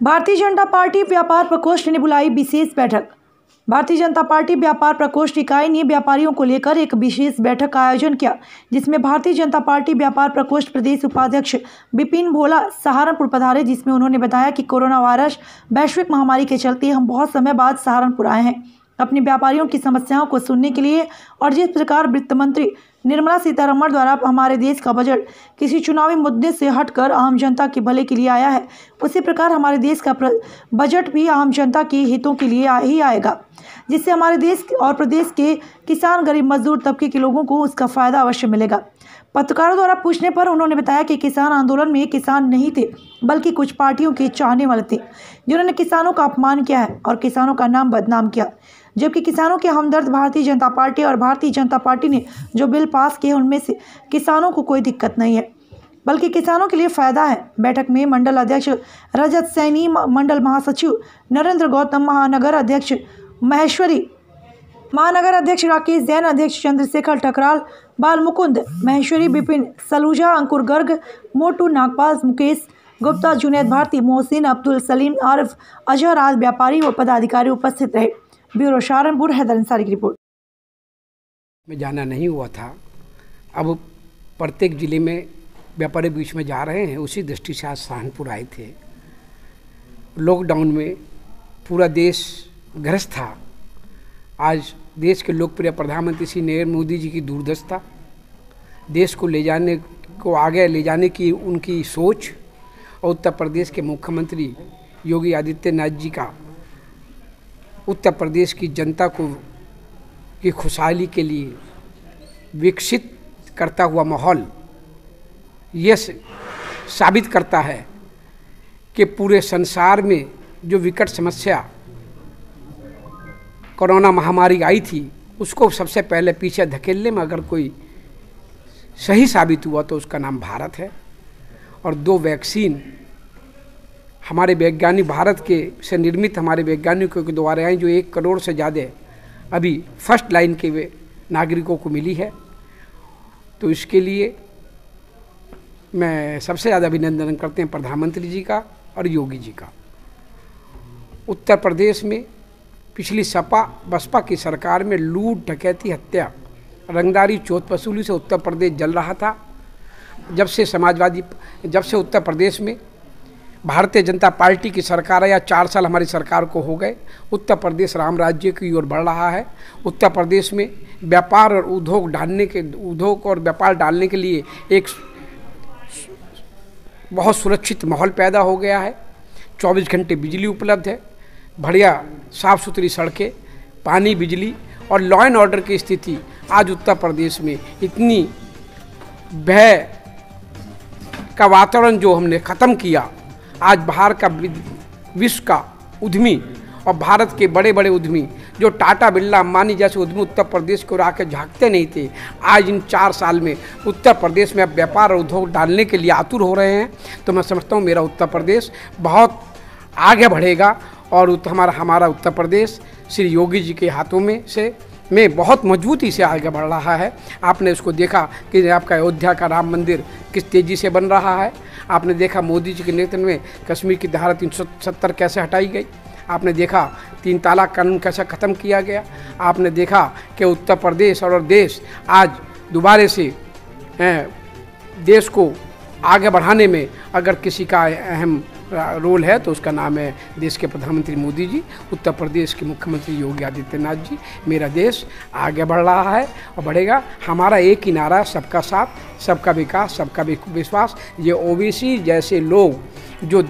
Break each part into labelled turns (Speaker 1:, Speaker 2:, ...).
Speaker 1: Bharatiya Janata party व्यापार प्रकोष्ठ ने बुलाई विशेष बैठक। भारतीय जनता पार्टी व्यापार प्रकोष्ठ इकाई ने व्यापारियों को लेकर एक विशेष बैठक का आयोजन किया, जिसमें भारतीय जनता पार्टी व्यापार प्रकोष्ठ प्रदेश उपाध्यक्ष विपिन भोला सहारनपुर पधारे, जिसमें उन्होंने बताया कि कोरोना वायरस वैश्विक महामारी के चलते हम बहुत समय बाद सहारनपुर आए हैं अपने व्यापारियों की समस्याओं को सुनने के लिए। और जिस प्रकार वित्त मंत्री निर्मला सीतारमण द्वारा हमारे देश का बजट किसी चुनावी मुद्दे से हटकर आम जनता के भले के लिए आया है, उसी प्रकार हमारे देश का बजट भी आम जनता के हितों के लिए ही आएगा, जिससे हमारे देश और प्रदेश के किसान, गरीब, मजदूर तबके के लोगों को उसका फायदा अवश्य मिलेगा। पत्रकारों द्वारा पूछने पर उन्होंने बताया कि किसान आंदोलन में किसान नहीं थे, बल्कि कुछ पार्टियों के चाहने वाले थे, जिन्होंने किसानों का अपमान किया है और किसानों का नाम बदनाम किया। जबकि किसानों के हमदर्द भारतीय जनता पार्टी और भारतीय जनता पार्टी ने जो बिल पास किए उनमें से किसानों को कोई दिक्कत नहीं है, बल्कि किसानों के लिए फायदा है। बैठक में मंडल अध्यक्ष रजत सैनी, मंडल महासचिव नरेंद्र गौतम, महानगर अध्यक्ष महेश्वरी, महानगर अध्यक्ष राकेश जैन, अध्यक्ष चंद्रशेखर टकराल, बाल मुकुंद महेश्वरी, विपिन सलूजा, अंकुर गर्ग, मोटू नागपाल, मुकेश गुप्ता, जुनैद भारती, मोहसिन, अब्दुल सलीम, आरिफ, अजहर आदि व्यापारी व पदाधिकारी उपस्थित रहे। ब्यूरो सहारनपुर, हैदर अंसारी की रिपोर्ट।
Speaker 2: में जाना नहीं हुआ था, अब प्रत्येक जिले में व्यापारी बीच में जा रहे हैं, उसी दृष्टि से आज सहारनपुर आए थे। लॉकडाउन में पूरा देश ग्रस्त था। आज देश के लोकप्रिय प्रधानमंत्री श्री नरेंद्र मोदी जी की दूरदर्शिता, देश को आगे ले जाने की उनकी सोच और उत्तर प्रदेश के मुख्यमंत्री योगी आदित्यनाथ जी का उत्तर प्रदेश की जनता की खुशहाली के लिए विकसित करता हुआ माहौल ये साबित करता है कि पूरे संसार में जो विकट समस्या कोरोना महामारी आई थी, उसको सबसे पहले पीछे धकेलने में अगर कोई सही साबित हुआ तो उसका नाम भारत है। और 2 वैक्सीन हमारे वैज्ञानिक भारत के से निर्मित हमारे वैज्ञानिकों के द्वारा आई, जो 1 करोड़ से ज़्यादा अभी फर्स्ट लाइन के नागरिकों को मिली है। तो इसके लिए मैं सबसे ज़्यादा अभिनंदन करते हैं प्रधानमंत्री जी का और योगी जी का। उत्तर प्रदेश में पिछली सपा बसपा की सरकार में लूट, डकैती, हत्या, रंगदारी, चोट वसूली से उत्तर प्रदेश जल रहा था। जब से उत्तर प्रदेश में भारतीय जनता पार्टी की सरकार है, या 4 साल हमारी सरकार को हो गए, उत्तर प्रदेश राम राज्य की ओर बढ़ रहा है। उत्तर प्रदेश में व्यापार और उद्योग और व्यापार डालने के लिए एक बहुत सुरक्षित माहौल पैदा हो गया है। 24 घंटे बिजली उपलब्ध है, बढ़िया साफ़ सुथरी सड़कें, पानी, बिजली और लॉ एंड ऑर्डर की स्थिति आज उत्तर प्रदेश में इतनी भय का वातावरण जो हमने ख़त्म किया। आज बाहर का विश्व का उद्यमी और भारत के बड़े बड़े उद्यमी जो टाटा, बिरला, अंबानी जैसे उद्यमी उत्तर प्रदेश को आके झांकते नहीं थे, आज इन 4 साल में उत्तर प्रदेश में अब व्यापार और उद्योग डालने के लिए आतुर हो रहे हैं। तो मैं समझता हूँ मेरा उत्तर प्रदेश बहुत आगे बढ़ेगा और हमारा उत्तर प्रदेश श्री योगी जी के हाथों में बहुत मजबूती से आगे बढ़ रहा है। आपने उसको देखा कि आपका अयोध्या का राम मंदिर किस तेज़ी से बन रहा है। आपने देखा मोदी जी के नेतृत्व में कश्मीर की धारा 370 कैसे हटाई गई। आपने देखा 3 तलाक कानून कैसे ख़त्म किया गया। आपने देखा कि उत्तर प्रदेश और देश आज दोबारे से देश को आगे बढ़ाने में अगर किसी का अहम रोल है तो उसका नाम है देश के प्रधानमंत्री मोदी जी, उत्तर प्रदेश के मुख्यमंत्री योगी आदित्यनाथ जी। मेरा देश आगे बढ़ रहा है और बढ़ेगा। हमारा एक ही नारा, सबका साथ, सबका विकास, सबका विश्वास। ये ओबीसी जैसे लोग जो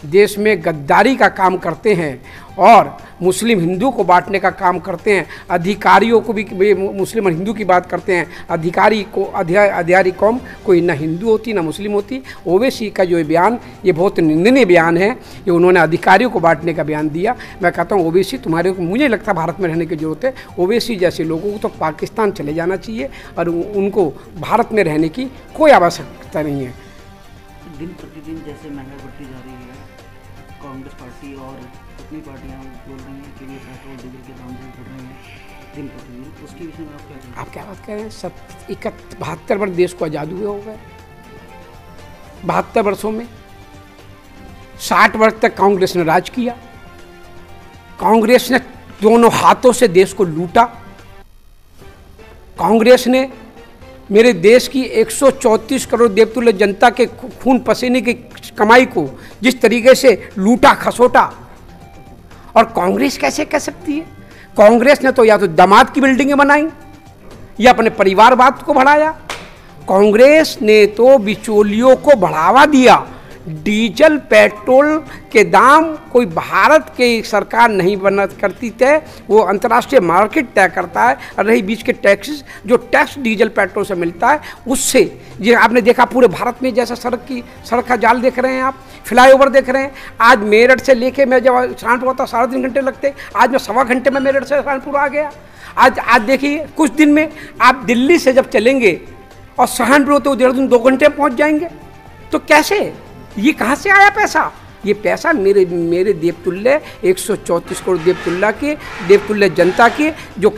Speaker 2: देश में गद्दारी का काम करते हैं और मुस्लिम हिंदू को बांटने का काम करते हैं, अधिकारियों को भी मुस्लिम और हिंदू की बात करते हैं, अधिकारी कौम कोई ना हिंदू होती ना मुस्लिम होती। ओवैसी का जो बयान, ये बहुत निंदनीय बयान है, ये उन्होंने अधिकारियों को बांटने का बयान दिया। मैं कहता हूँ ओवैसी तुम्हारे को मुझे लगता है भारत में रहने की जरूरत है। ओवैसी जैसे लोगों को तो पाकिस्तान चले जाना चाहिए और उनको भारत में रहने की कोई आवश्यकता नहीं है।
Speaker 3: दिन प्रतिदिन जैसे महंगाई बढ़ती जा रही है, कांग्रेस पार्टी और कितनी पार्टियां बोल रही हैं कि ये पेट्रोल डीजल के दाम भी बढ़ रहे हैं दिन प्रतिदिन, उसके विषय में आप क्या
Speaker 2: बात कह रहे हैं? 72 वर्ष देश को आज़ाद हुए हो गए। 72 वर्षों में 60 वर्ष तक कांग्रेस ने राज किया। कांग्रेस ने दोनों हाथों से देश को लूटा। कांग्रेस ने मेरे देश की 134 करोड़ देवतुल्य जनता के खून पसीने की कमाई को जिस तरीके से लूटा खसोटा, और कांग्रेस कैसे कह सकती है? कांग्रेस ने तो या तो दामाद की बिल्डिंगें बनाई या अपने परिवारवाद को बढ़ाया। कांग्रेस ने तो बिचौलियों को बढ़ावा दिया। डीजल पेट्रोल के दाम कोई भारत की सरकार नहीं बना करती तय, वो अंतर्राष्ट्रीय मार्केट तय करता है। और रही बीच के टैक्सेस, जो टैक्स डीजल पेट्रोल से मिलता है उससे, ये आपने देखा पूरे भारत में जैसा सड़क का जाल देख रहे हैं आप, फ्लाईओवर देख रहे हैं। आज मेरठ से लेके मैं जब सहारनपुर आता 3.5 घंटे लगते, आज मैं 1.25 घंटे में मेरठ से सहारनपुर आ गया। आज देखिए कुछ दिन में आप दिल्ली से जब चलेंगे और सहारनपुर तो देहरादून 2 घंटे पहुँच जाएंगे। तो कैसे, ये कहाँ से आया पैसा? ये पैसा मेरे देवतुल्य 134 करोड़ देवतुल्य जनता के जो